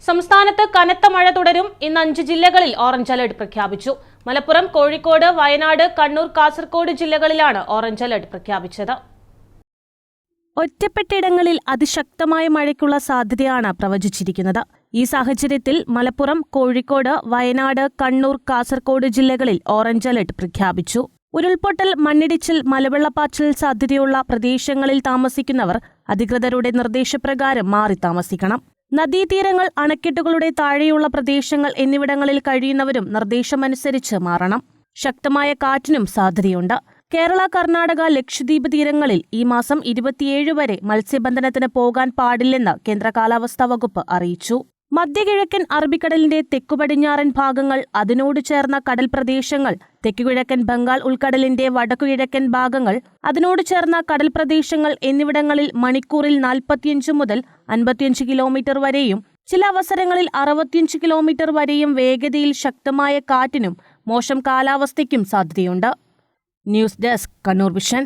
സംസ്ഥാനത്ത് കനത്ത മഴ തുടരും. ഇന്ന് 5 ജില്ലകളിൽ ഓറഞ്ച് അലർട്ട് പ്രഖ്യാപിച്ചു. മലപ്പുറം, കോഴിക്കോട്, വയനാട്, കണ്ണൂർ, കാസർഗോഡ് ജില്ലകളിലാണ് ഓറഞ്ച് അലർട്ട് പ്രഖ്യാപിച്ചത്. ഒറ്റപ്പെട്ടയിടങ്ങളിൽ അതിശക്തമായ മഴയ്ക്കുള്ള സാധ്യതയാണ് പ്രവചിച്ചിരിക്കുന്നത്. ഈ സാഹചര്യത്തിൽ മലപ്പുറം, കോഴിക്കോട്, വയനാട്, കണ്ണൂർ, കാസർഗോഡ് ജില്ലകളിൽ ഓറഞ്ച് അലർട്ട് പ്രഖ്യാപിച്ചു. ഉരുൾപൊട്ടൽ, മണ്ണിടിച്ചിൽ, മലവെള്ളപ്പാച്ചിൽ സാധ്യതയുള്ള പ്രദേശങ്ങളിൽ താമസിക്കുന്നവർ അധികൃതരുടെ നിർദ്ദേശപ്രകാരം മാറി താമസിക്കണം. നദീതീരങ്ങൾ, അണക്കെട്ടുകളുടെ താഴെയുള്ള പ്രദേശങ്ങൾ എന്നിവിടങ്ങളിൽ കഴിയുന്നവരും നിർദ്ദേശമനുസരിച്ച് മാറണം. ശക്തമായ കാറ്റിനും സാധ്യതയുണ്ട്. കേരള, കർണാടക, ലക്ഷദ്വീപ് തീരങ്ങളിൽ ഈ മാസം 27 വരെ മത്സ്യബന്ധനത്തിന് പോകാൻ പാടില്ലെന്ന് കേന്ദ്ര കാലാവസ്ഥാ വകുപ്പ് അറിയിച്ചു. മധ്യകിഴക്കൻ അറബിക്കടലിന്റെ തെക്കുപടിഞ്ഞാറൻ ഭാഗങ്ങൾ, അതിനോട് ചേർന്ന കടൽ പ്രദേശങ്ങൾ, തെക്കുകിഴക്കൻ ബംഗാൾ ഉൾക്കടലിന്റെ വടക്കുകിഴക്കൻ ഭാഗങ്ങൾ, അതിനോട് ചേർന്ന കടൽ പ്രദേശങ്ങൾ എന്നിവിടങ്ങളിൽ മണിക്കൂറിൽ 45 മുതൽ 55 കിലോമീറ്റർ വരെയും ചില അവസരങ്ങളിൽ 65 കിലോമീറ്റർ വരെയും വേഗതയിൽ ശക്തമായ കാറ്റിനും മോശം കാലാവസ്ഥയ്ക്കും സാധ്യതയുണ്ട്. News desk, Kannur vision.